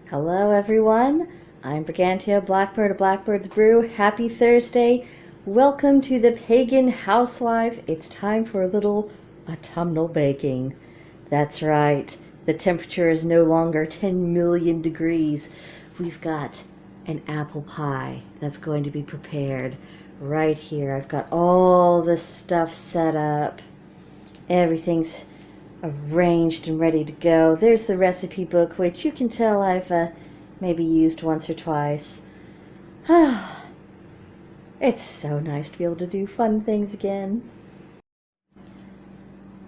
Hello everyone, I'm Brigantia, Blackbird of Blackbird's Brew. Happy Thursday. Welcome to the Pagan Housewife. It's time for a little autumnal baking. That's right, the temperature is no longer 10 million degrees. We've got an apple pie that's going to be prepared right here. I've got all the stuff set up. Everything's arranged and ready to go. There's the recipe book, which you can tell I've maybe used once or twice. It's so nice to be able to do fun things again.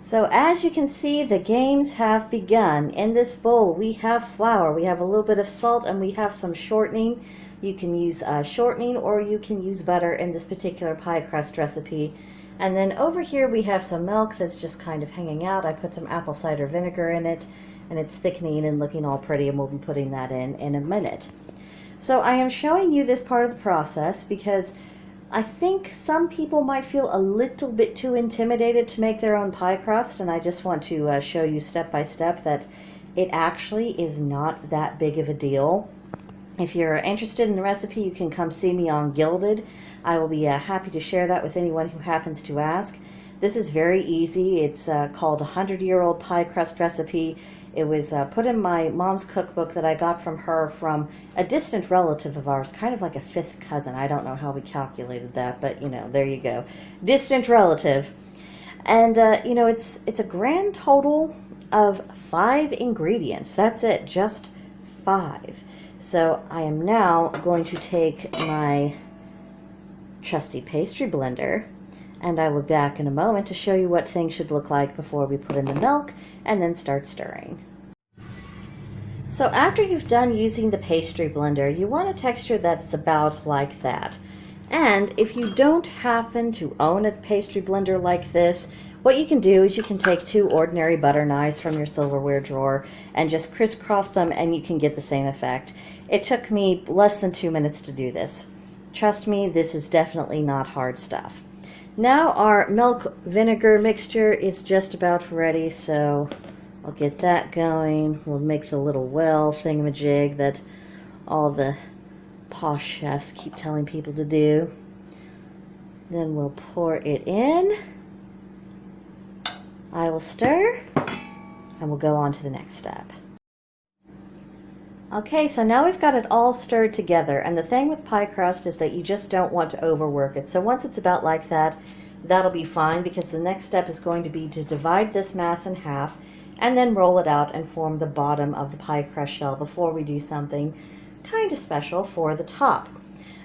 So as you can see, the games have begun. In this bowl we have flour, we have a little bit of salt, and we have some shortening. You can use shortening or you can use butter in this particular pie crust recipe. And then over here we have some milk that's just kind of hanging out. I put some apple cider vinegar in it, and it's thickening and looking all pretty, and we'll be putting that in a minute. So I am showing you this part of the process because I think some people might feel a little bit too intimidated to make their own pie crust, and I just want to show you step by step that it actually is not that big of a deal. If you're interested in the recipe, you can come see me on Gilded. I will be happy to share that with anyone who happens to ask. This is very easy. It's called 100-year-old pie crust recipe. It was put in my mom's cookbook that I got from her from a distant relative of ours, kind of like a fifth cousin. I don't know how we calculated that, but you know, there you go. Distant relative. And you know, it's a grand total of 5 ingredients. That's it, just 5. So I am now going to take my trusty pastry blender, and I will be back in a moment to show you what things should look like before we put in the milk and then start stirring. So after you've done using the pastry blender, you want a texture that's about like that. And if you don't happen to own a pastry blender like this, what you can do is you can take 2 ordinary butter knives from your silverware drawer and just crisscross them, and you can get the same effect. It took me less than 2 minutes to do this. Trust me, this is definitely not hard stuff. Now our milk vinegar mixture is just about ready, so I'll get that going. We'll make the little well thingamajig that all the posh chefs keep telling people to do. Then we'll pour it in. I will stir, and we'll go on to the next step. Okay, so now we've got it all stirred together, and the thing with pie crust is that you just don't want to overwork it. So once it's about like that, that'll be fine, because the next step is going to be to divide this mass in half and then roll it out and form the bottom of the pie crust shell before we do something kind of special for the top.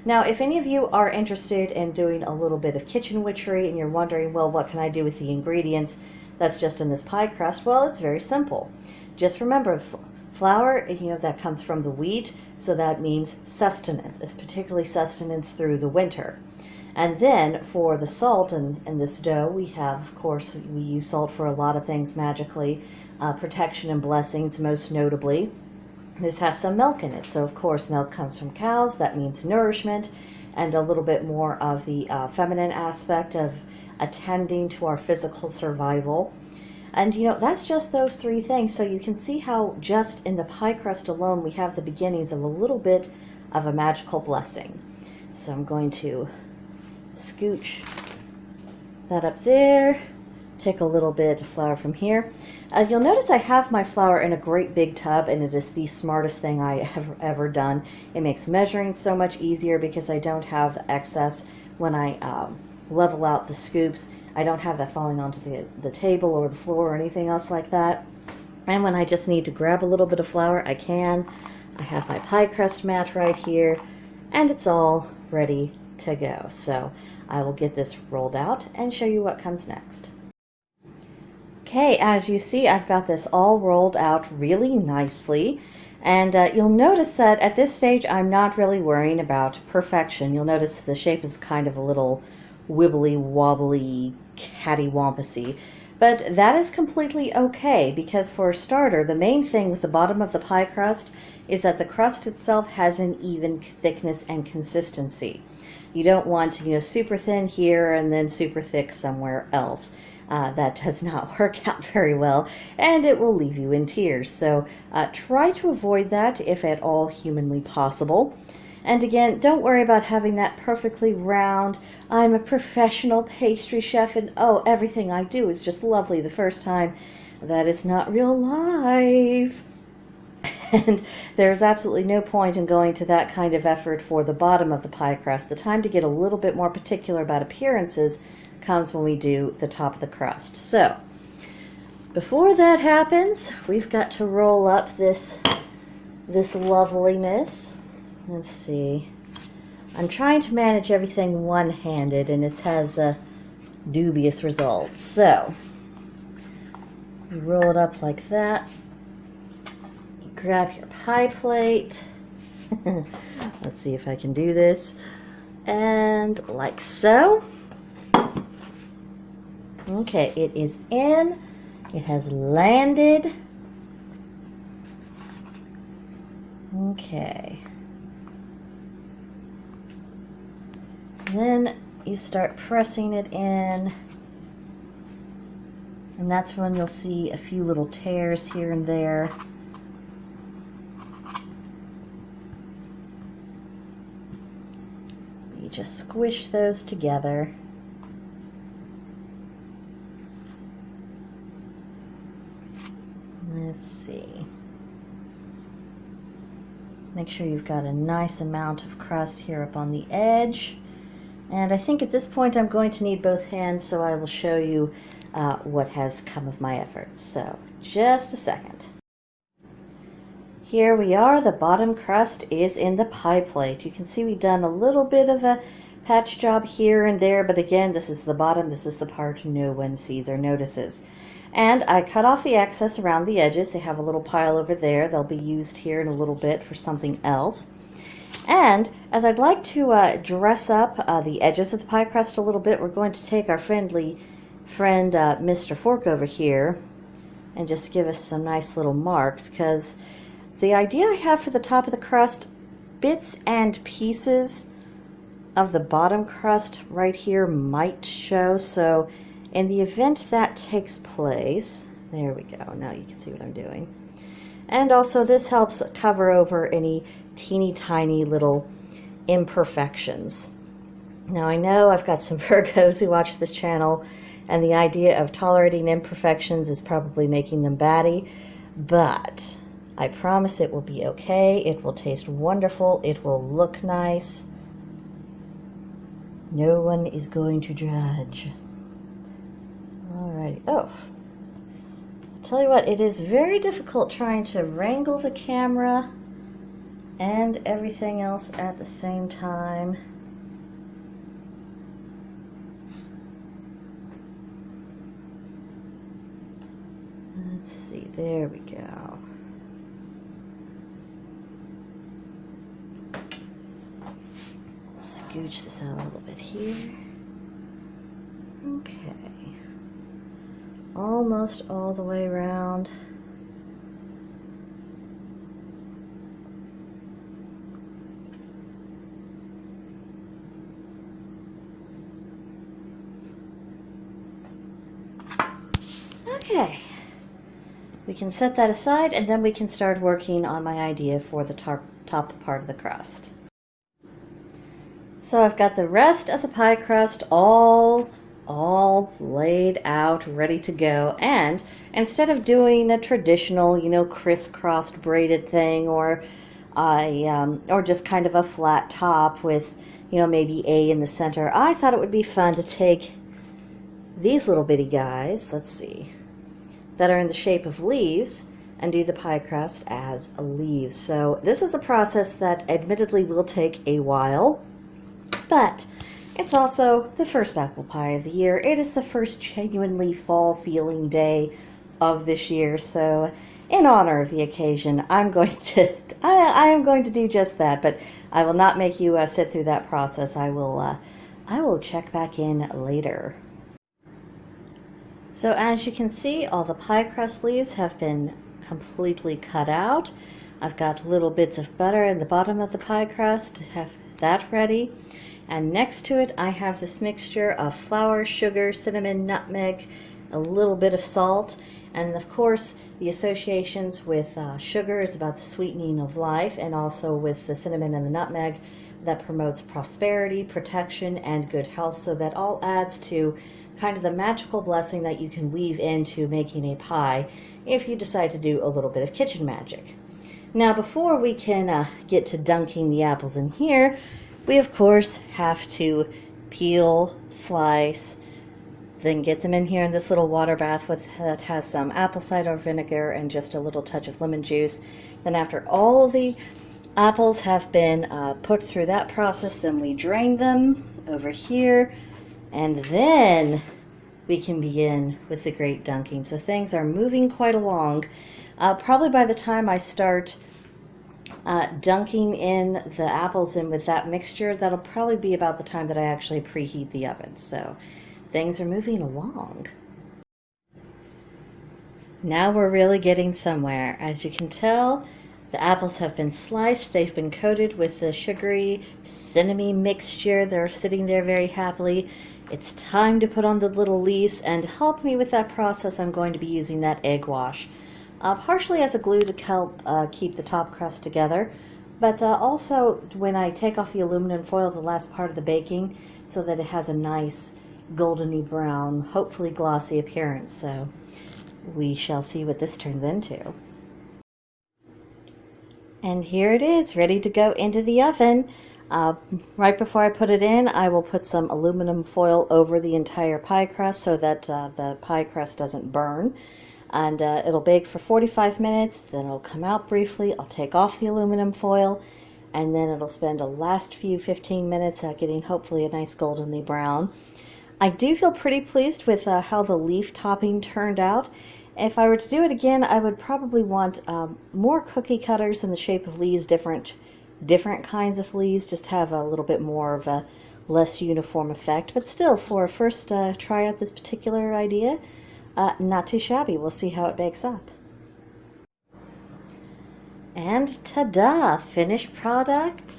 Now, if any of you are interested in doing a little bit of kitchen witchery and you're wondering, well, what can I do with the ingredients that's just in this pie crust? Well, it's very simple. Just remember, flour, you know, that comes from the wheat, so that means sustenance. It's particularly sustenance through the winter. And then for the salt in this dough, we have, of course, we use salt for a lot of things magically, protection and blessings most notably. This has some milk in it, so of course milk comes from cows, that means nourishment, and a little bit more of the feminine aspect of attending to our physical survival. And you know, that's just those 3 things, so you can see how just in the pie crust alone we have the beginnings of a little bit of a magical blessing. So I'm going to scooch that up there, take a little bit of flour from here. You'll notice I have my flour in a great big tub, and it is the smartest thing I have ever done. It makes measuring so much easier because I don't have excess when I level out the scoops. I don't have that falling onto the table or the floor or anything else like that. And when I just need to grab a little bit of flour, I can. I have my pie crust mat right here, and it's all ready to go. So I will get this rolled out and show you what comes next. Okay, as you see, I've got this all rolled out really nicely. And you'll notice that at this stage I'm not really worrying about perfection. You'll notice the shape is kind of a little wibbly wobbly, cattywampusy. But that is completely okay, because for a starter, the main thing with the bottom of the pie crust is that the crust itself has an even thickness and consistency. You don't want, super thin here and then super thick somewhere else. That does not work out very well, and it will leave you in tears. So try to avoid that if at all humanly possible. And again, don't worry about having that perfectly round, I'm a professional pastry chef and oh, everything I do is just lovely the first time. That is not real life. And there's absolutely no point in going to that kind of effort for the bottom of the pie crust. The time to get a little bit more particular about appearances comes when we do the top of the crust. So before that happens, we've got to roll up this loveliness. Let's see. I'm trying to manage everything one-handed, and it has dubious results. So you roll it up like that. You grab your pie plate. Let's see if I can do this. And like so. Okay, it is in. It has landed. Okay. Then you start pressing it in. And that's when you'll see a few little tears here and there. You just squish those together. Let's see. Make sure you've got a nice amount of crust here up on the edge. And I think at this point I'm going to need both hands, so I will show you what has come of my efforts. So just a second. Here we are. The bottom crust is in the pie plate. You can see we've done a little bit of a patch job here and there, but again, this is the bottom. This is the part no one sees or notices. And I cut off the excess around the edges. They have a little pile over there. They'll be used here in a little bit for something else. And as I'd like to dress up the edges of the pie crust a little bit, we're going to take our friendly friend Mr. Fork over here and just give us some nice little marks, because the idea I have for the top of the crust, bits and pieces of the bottom crust right here might show. So in the event that takes place, there we go, now you can see what I'm doing. And also this helps cover over any teeny tiny little imperfections. Now I know I've got some Virgos who watch this channel, and the idea of tolerating imperfections is probably making them batty, but I promise it will be okay. It will taste wonderful. It will look nice. No one is going to judge. Alrighty. Oh, I'll tell you what, it is very difficult trying to wrangle the camera and everything else at the same time. Let's see, there we go. Scooch this out a little bit here. Okay. Almost all the way around. Okay. We can set that aside, and then we can start working on my idea for the top part of the crust. So I've got the rest of the pie crust all laid out, ready to go. And instead of doing a traditional, crisscrossed braided thing, or just kind of a flat top with, maybe A in the center, I thought it would be fun to take these little bitty guys, let's see, that are in the shape of leaves, and do the pie crust as leaves. So this is a process that admittedly will take a while, but it's also the first apple pie of the year. It is the first genuinely fall feeling day of this year, so in honor of the occasion, I am going to do just that, but I will not make you sit through that process. I will check back in later. So as you can see, all the pie crust leaves have been completely cut out. I've got little bits of butter in the bottom of the pie crust to have that ready. And next to it, I have this mixture of flour, sugar, cinnamon, nutmeg, a little bit of salt, and of course the associations with sugar is about the sweetening of life, and also with the cinnamon and the nutmeg that promotes prosperity, protection, and good health. So that all adds to kind of the magical blessing that you can weave into making a pie if you decide to do a little bit of kitchen magic. Now, before we can get to dunking the apples in here, we of course have to peel, slice, then get them in here in this little water bath that has some apple cider vinegar and just a little touch of lemon juice. Then after all of the apples have been put through that process, then we drain them over here, and then we can begin with the great dunking. So things are moving quite along. Probably by the time I start dunking in the apples in with that mixture, that'll probably be about the time that I actually preheat the oven. So things are moving along. Now we're really getting somewhere. As you can tell, the apples have been sliced. They've been coated with the sugary cinnamon mixture. They're sitting there very happily. It's time to put on the little leaves, and to help me with that process, I'm going to be using that egg wash. Partially as a glue to help keep the top crust together, but also when I take off the aluminum foil, the last part of the baking, so that it has a nice goldeny brown, hopefully glossy appearance. So we shall see what this turns into. And here it is, ready to go into the oven. Right before I put it in, I will put some aluminum foil over the entire pie crust so that the pie crust doesn't burn. And it'll bake for 45 minutes, then it'll come out briefly. I'll take off the aluminum foil, and then it'll spend the last 15 minutes getting hopefully a nice goldenly brown. I do feel pretty pleased with how the leaf topping turned out. If I were to do it again, I would probably want more cookie cutters in the shape of leaves, different kinds of leaves, just have a little bit more of a less uniform effect. But still, for a first try out this particular idea, not too shabby. We'll see how it bakes up. And ta-da! Finished product.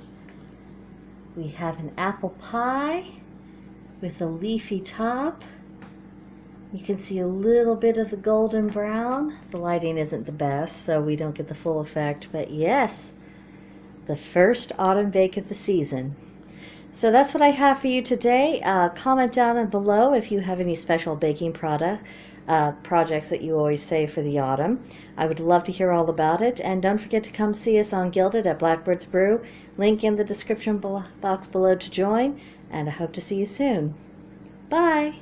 We have an apple pie with a leafy top. You can see a little bit of the golden brown. The lighting isn't the best, so we don't get the full effect, but yes, the first autumn bake of the season. So that's what I have for you today. Comment down below if you have any special baking projects that you always save for the autumn. I would love to hear all about it, and don't forget to come see us on Gilded at Blackbird's Brew. Link in the description box below to join, and I hope to see you soon. Bye!